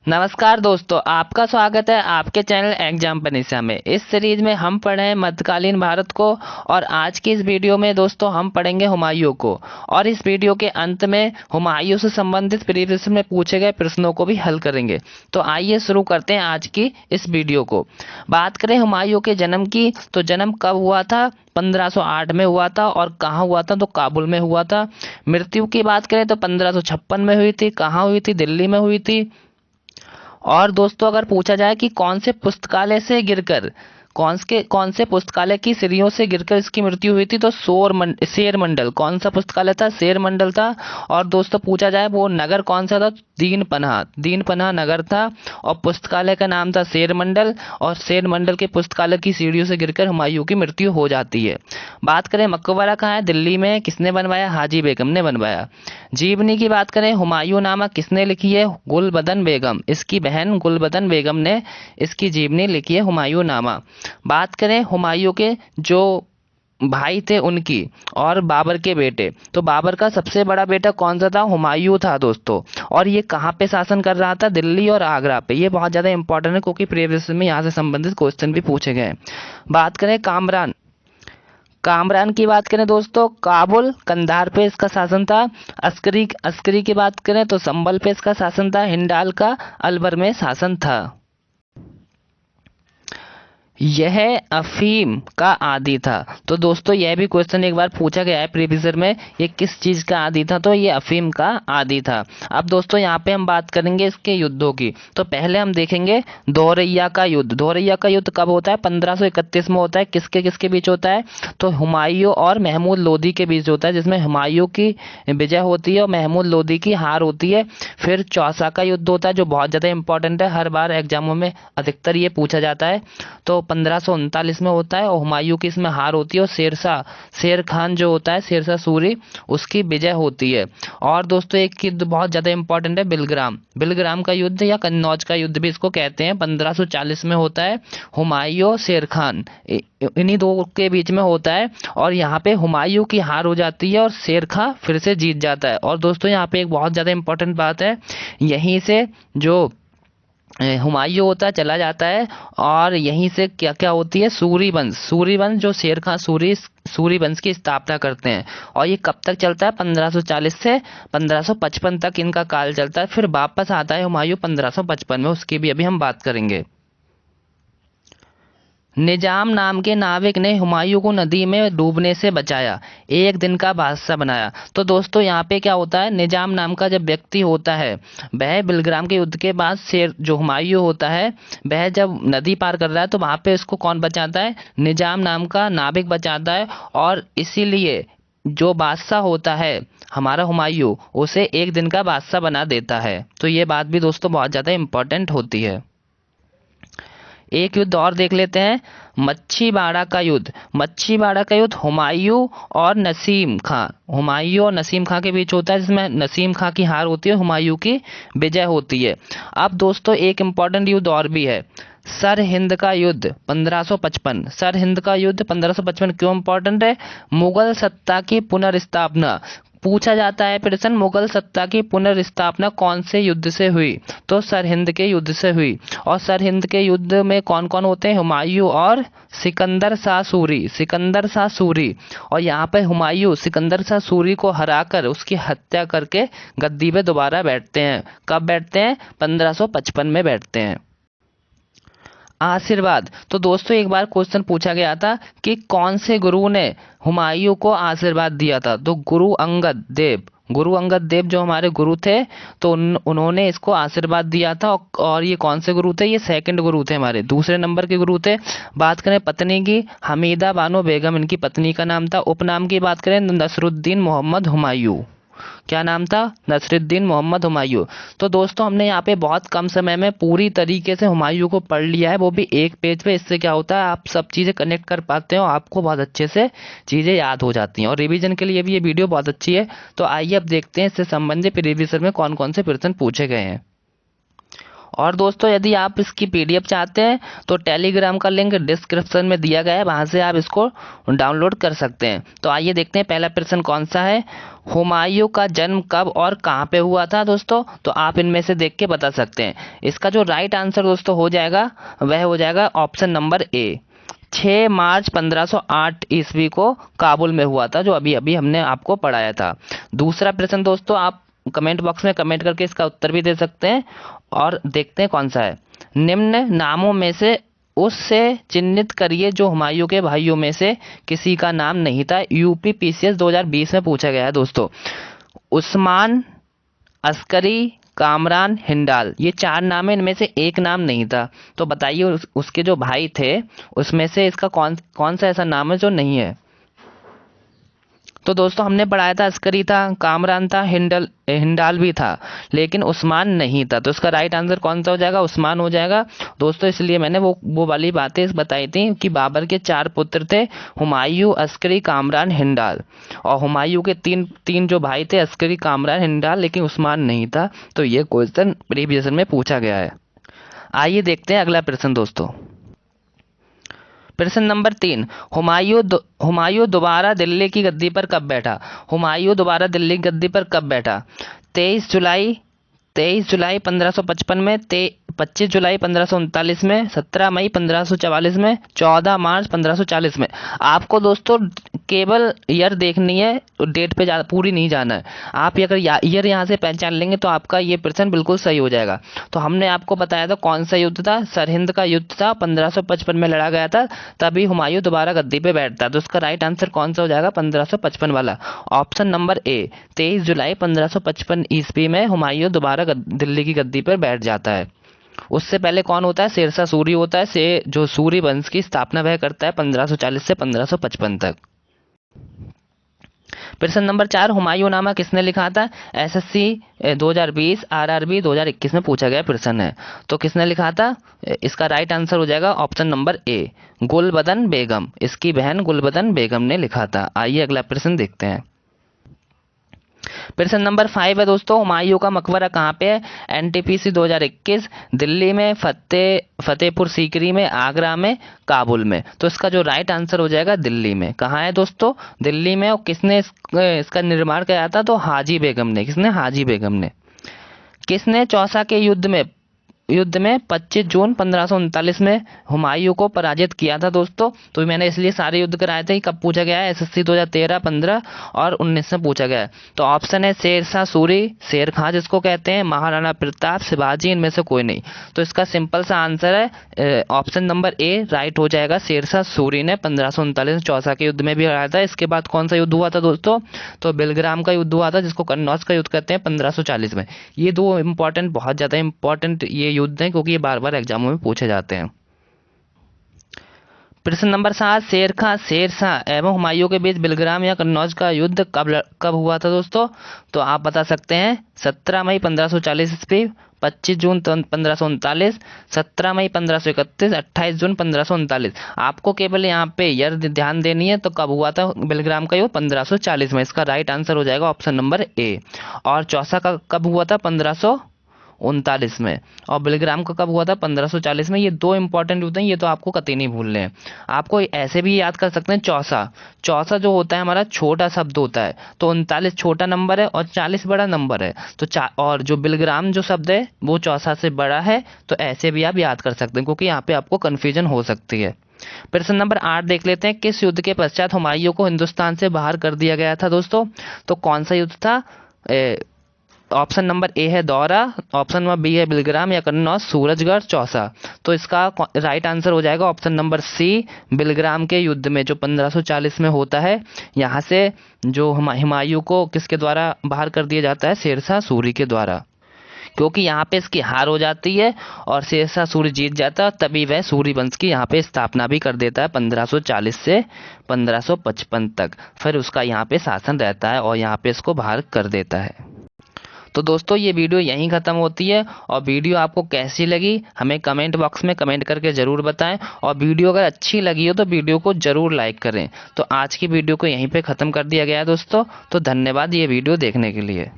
नमस्कार दोस्तों, आपका स्वागत है आपके चैनल एग्जाम पनीसा में। इस सीरीज में हम पढ़े हैं मध्यकालीन भारत को और आज की इस वीडियो में दोस्तों हम पढ़ेंगे हुमायूं को। और इस वीडियो के अंत में हुमायूं से संबंधित प्रीवियस ईयर में पूछे गए प्रश्नों को भी हल करेंगे। तो आइए शुरू करते हैं आज की इस वीडियो को। बात करें हुमायूं के जन्म की, तो जन्म कब हुआ था? 1508 में हुआ था। और कहाँ हुआ था? तो काबुल में हुआ था। मृत्यु की बात करें तो 1556 में हुई थी। कहाँ हुई थी? दिल्ली में हुई थी। और दोस्तों अगर पूछा जाए कि कौन से पुस्तकालय से गिरकर कौन से पुस्तकालय की सीढ़ियों से गिरकर इसकी मृत्यु हुई थी, तो शेर मंडल। कौन सा पुस्तकालय था? शेर मंडल था। और दोस्तों पूछा जाए वो नगर कौन सा था? दीन पन्हा नगर था। और पुस्तकालय का नाम था शेर मंडल। और शेर मंडल के पुस्तकालय की सीढ़ियों से गिरकर हुमायूं की मृत्यु हो जाती है। बात करें मकबरा कहाँ है? दिल्ली में। किसने बनवाया? हाजी बेगम ने बनवाया। जीवनी की बात करें, हुमायूं नामा किसने लिखी है? गुलबदन बेगम। इसकी बहन गुलबदन बेगम ने इसकी जीवनी लिखी है, हुमायूं नामा। बात करें हुमायूं के जो भाई थे उनकी और बाबर के बेटे, तो बाबर का सबसे बड़ा बेटा कौन सा था? हुमायूं था दोस्तों। और ये कहाँ पे शासन कर रहा था? दिल्ली और आगरा पे। ये बहुत ज़्यादा इंपॉर्टेंट है क्योंकि प्रीवियस में यहाँ से संबंधित क्वेश्चन भी पूछे गए हैं। बात करें कामरान की बात करें दोस्तों, काबुल कंधार पे इसका शासन था। अस्करी की बात करें तो संभल पे इसका शासन था। हिंडाल का अलवर में शासन था। यह अफीम का आदि था। तो दोस्तों यह भी क्वेश्चन एक बार पूछा गया है प्रीवियस ईयर में, ये किस चीज का आदि था? तो ये अफीम का आदि था। अब दोस्तों यहाँ पे हम बात करेंगे इसके युद्धों की। तो पहले हम देखेंगे दोरैया का युद्ध। दोरैया का युद्ध कब होता है? 1531 में होता है। किसके किसके बीच होता है? तो हुमायूं और महमूद लोदी के बीच होता है, जिसमें हुमायूं की विजय होती है और महमूद लोदी की हार होती है। फिर चौसा का युद्ध होता है जो बहुत ज़्यादा इंपॉर्टेंट है, हर बार एग्जामों में अधिकतर ये पूछा जाता है। तो 1539 में होता है और हुमायूं की इसमें हार होती है। और शेर खान जो होता है, शेरशाह सूरी, उसकी विजय होती है। और दोस्तों एक युद्ध बहुत ज़्यादा इंपॉर्टेंट है, बिलग्राम का युद्ध या कन्नौज का युद्ध भी इसको कहते हैं, 1540 में होता है। हुमायूं शेर खान इन्हीं दो के बीच में होता है। और यहाँ पे हुमायूं की हार हो जाती है और शेर खां फिर से जीत जाता है। और दोस्तों यहाँ पे एक बहुत ज़्यादा इंपॉर्टेंट बात है, यहीं से जो हुमायूं होता है चला जाता है और यहीं से क्या क्या होती है? सूरी वंश जो शेर खां सूरी वंश की स्थापना करते हैं। और ये कब तक चलता है? 1540 से 1555 तक इनका काल चलता है। फिर वापस आता है हुमायूं 1555 में, उसकी भी अभी हम बात करेंगे। निजाम नाम के नाविक ने हुमायूं को नदी में डूबने से बचाया, एक दिन का बादशाह बनाया। तो दोस्तों यहाँ पे क्या होता है? निजाम नाम का जब व्यक्ति होता है, वह बिलग्राम के युद्ध के बाद शेर जो हुमायूं होता है, वह जब नदी पार कर रहा है तो वहां पे इसको कौन बचाता है? निजाम नाम का नाविक बचाता है। और इसीलिए जो बादशाह होता है हमारा हुमायूं, उसे एक दिन का बादशाह बना देता है। तो ये बात भी दोस्तों बहुत ज़्यादा इंपॉर्टेंट होती है। एक युद्ध और देख लेते हैं, मच्छीबाड़ा का युद्ध हुमायूं और नसीम खां के बीच होता है, जिसमें नसीम खां की हार होती है, हुमायूं की विजय होती है। अब दोस्तों एक इम्पॉर्टेंट युद्ध और भी है, सरहिंद का युद्ध 1555। सरहिंद का युद्ध 1555 क्यों इम्पोर्टेंट है? मुगल सत्ता की पुनर्स्थापना पूछा जाता है प्रश्न, मुगल सत्ता की पुनर्स्थापना कौन से युद्ध से हुई? तो सरहिंद के युद्ध से हुई। और सरहिंद के युद्ध में कौन कौन होते हैं? हुमायूं और सिकंदर शाह सूरी। और यहाँ पे हुमायूं सिकंदर शाह सूरी को हराकर उसकी हत्या करके गद्दी पे दोबारा बैठते हैं। कब बैठते हैं? 1555 में बैठते हैं। आशीर्वाद। तो दोस्तों एक बार क्वेश्चन पूछा गया था कि कौन से गुरु ने हुमायूं को आशीर्वाद दिया था? तो गुरु अंगद देव जो हमारे गुरु थे, तो उन्होंने इसको आशीर्वाद दिया था। और ये कौन से गुरु थे? ये सेकंड गुरु थे, हमारे दूसरे नंबर के गुरु थे। बात करें पत्नी की, हमीदा बानो बेगम इनकी पत्नी का नाम था। उपनाम की बात करें, नसरुद्दीन मोहम्मद हुमायूं। क्या नाम था? नसरुद्दीन मोहम्मद हुमायूं। तो दोस्तों हमने यहाँ पे बहुत कम समय में पूरी तरीके से हुमायूं को पढ़ लिया है, वो भी एक पेज पे। इससे क्या होता है, आप सब चीज़ें कनेक्ट कर पाते हो, आपको बहुत अच्छे से चीज़ें याद हो जाती हैं और रिवीजन के लिए भी ये वीडियो बहुत अच्छी है। तो आइए अब देखते हैं इससे संबंधित प्रीवियस ईयर में कौन कौन से प्रश्न पूछे गए हैं। और दोस्तों यदि आप इसकी पीडीएफ चाहते हैं तो टेलीग्राम का लिंक डिस्क्रिप्शन में दिया गया है, वहां से आप इसको डाउनलोड कर सकते हैं। तो आइए देखते हैं पहला प्रश्न कौन सा है। हुमायूं का जन्म कब और कहां पे हुआ था दोस्तों, तो आप इनमें से देख के बता सकते हैं। इसका जो राइट आंसर दोस्तों हो जाएगा वह हो जाएगा ऑप्शन नंबर ए, 6 मार्च 1508 ईस्वी को काबुल में हुआ था, जो अभी अभी हमने आपको पढ़ाया था। दूसरा प्रश्न दोस्तों आप कमेंट बॉक्स में कमेंट करके इसका उत्तर भी दे सकते हैं और देखते हैं कौन सा है। निम्न नामों में से उससे चिन्हित करिए जो हुमायूं के भाइयों में से किसी का नाम नहीं था। यूपी पीसीएस 2020 में पूछा गया है दोस्तों। उस्मान, अस्करी, कामरान, हिंडाल, ये 4 नाम है, इनमें से एक नाम नहीं था। तो बताइए उसके जो भाई थे उसमें से इसका कौन सा ऐसा नाम है जो नहीं है। तो दोस्तों हमने पढ़ाया था अस्करी था, कामरान था, हिंडाल भी था, लेकिन उस्मान नहीं था। तो इसका राइट आंसर कौन सा हो जाएगा, उस्मान हो जाएगा दोस्तों। इसलिए मैंने वो वाली बातें बताई थी कि बाबर के 4 पुत्र थे, हुमायूं, अस्करी, कामरान, हिंडाल। और हुमायूं के तीन जो भाई थे, अस्करी, कामरान, हिंडाल, लेकिन उस्मान नहीं था। तो ये क्वेश्चन प्रीवियस में पूछा गया है। आइए देखते हैं अगला प्रश्न दोस्तों। प्रश्न नंबर 3, हुमायूं दोबारा दिल्ली की गद्दी पर कब बैठा। हुमायूं दोबारा दिल्ली की गद्दी पर कब बैठा। 23 जुलाई 1555 में, 25 जुलाई 1539 में, 17 मई 1544 में, 14 मार्च 1540 में। आपको दोस्तों केवल ईयर देखनी है, डेट पे पूरी नहीं जाना है। आप अगर ईयर यहाँ से पहचान लेंगे तो आपका ये प्रश्न बिल्कुल सही हो जाएगा। तो हमने आपको बताया था कौन सा युद्ध था, सरहिंद का युद्ध था, 1555 में लड़ा गया था, तभी हुमायूं दोबारा गद्दी पे बैठता। तो उसका राइट आंसर कौन सा हो जाएगा, 1555 वाला, ऑप्शन नंबर ए, 23 जुलाई 1555 ईस्वी में हुमायूं दोबारा दिल्ली की गद्दी पर बैठ जाता है। उससे पहले कौन होता है, शेरशाह सूरी होता है, जो सूरी वंश की स्थापना वह करता है 1540 से 1555 तक। प्रश्न नंबर 4, हुमायूंनामा किसने लिखा था। एसएससी 2020, आरआरबी 2021 में पूछा गया प्रश्न है। तो किसने लिखा था, इसका राइट आंसर हो जाएगा ऑप्शन नंबर ए, गुलबदन बेगम। इसकी बहन गुलबदन बेगम ने लिखा था। आइए अगला प्रश्न देखते हैं। प्रश्न नंबर 5 है दोस्तों, हुमायूं का मकबरा कहाँ पे है। एनटीपीसी 2021, दिल्ली में, फतेहपुर सीकरी में, आगरा में, काबुल में। तो इसका जो राइट आंसर हो जाएगा दिल्ली में। कहाँ है दोस्तों, दिल्ली में। और किसने इसका निर्माण किया था, तो हाजी बेगम ने। किसने, हाजी बेगम ने। किसने चौसा के युद्ध में 25 जून 1539 में हुमायूं को पराजित किया था दोस्तों। तो मैंने इसलिए सारे युद्ध कराए थे। कब पूछा गया है, एसएससी 2013, 15 और 19 में पूछा गया है। तो ऑप्शन है शेरशाह सूरी, शेर खां जिसको कहते हैं, महाराणा प्रताप, शिवाजी, इनमें से कोई नहीं। तो इसका सिंपल सा आंसर है ऑप्शन नंबर ए, राइट हो जाएगा। शेरशाह सूरी ने 1539 चौसा के युद्ध में भी हराया था। इसके बाद कौन सा युद्ध हुआ था दोस्तों, तो बिलग्राम का युद्ध हुआ था, जिसको कन्नौज का युद्ध कहते हैं, 1540 में। ये 2 इंपॉर्टेंट, बहुत ज्यादा इंपॉर्टेंट ये युद्ध हैं, क्योंकि ये बार बार एग्जामों में पूछे जाते हैं। प्रश्न नंबर 7, शेरशाह एवं हुमायूं के बीच बिलग्राम या कन्नौज का युद्ध कब हुआ था दोस्तों। तो आप बता सकते हैं 17 मई 1540 ईस्वी, 25 जून 1539, 17 मई 1531, 28 जून 1539। आपको केवल यहाँ पे ईयर ध्यान देनी है। तो कब हुआ था बिलग्राम का युद्ध, 1540 में। इसका राइट आंसर हो जाएगा ऑप्शन नंबर ए। और चौसा का कब हुआ था, 1539 में। और बिलग्राम का कब हुआ था, 1540 में। ये 2 इंपॉर्टेंट युद्ध हैं, ये तो आपको कतई नहीं भूलने हैं। आपको ऐसे भी याद कर सकते हैं, चौसा जो होता है हमारा छोटा शब्द होता है। तो 39 छोटा नंबर है और 40 बड़ा नंबर है। तो और जो बिलग्राम जो शब्द है वो चौसा से बड़ा है। तो ऐसे भी आप याद कर सकते हैं, क्योंकि यहाँ पे आपको कंफ्यूजन हो सकती है। प्रश्न नंबर 8 देख लेते हैं। किस युद्ध के पश्चात हुमायूं को हिंदुस्तान से बाहर कर दिया गया था दोस्तों। तो कौन सा युद्ध था, ऑप्शन नंबर ए है दौरा, ऑप्शन नंबर बी है बिलग्राम या कन्नौज, सूरजगढ़, चौसा। तो इसका राइट आंसर हो जाएगा ऑप्शन नंबर सी, बिलग्राम के युद्ध में, जो 1540 में होता है। यहाँ से जो हुमायूं को किसके द्वारा बाहर कर दिया जाता है, शेरशाह सूरी के द्वारा। क्योंकि यहाँ पे इसकी हार हो जाती है और शेरशाह सूरी जीत जाता है, तभी वह सूरी वंश की यहाँ पे स्थापना भी कर देता है 1540 से 1555 तक। फिर उसका यहाँ पे शासन रहता है और यहाँ पे इसको बाहर कर देता है। तो दोस्तों ये वीडियो यहीं ख़त्म होती है। और वीडियो आपको कैसी लगी हमें कमेंट बॉक्स में कमेंट करके ज़रूर बताएं। और वीडियो अगर अच्छी लगी हो तो वीडियो को ज़रूर लाइक करें। तो आज की वीडियो को यहीं पे ख़त्म कर दिया गया है दोस्तों। तो धन्यवाद ये वीडियो देखने के लिए।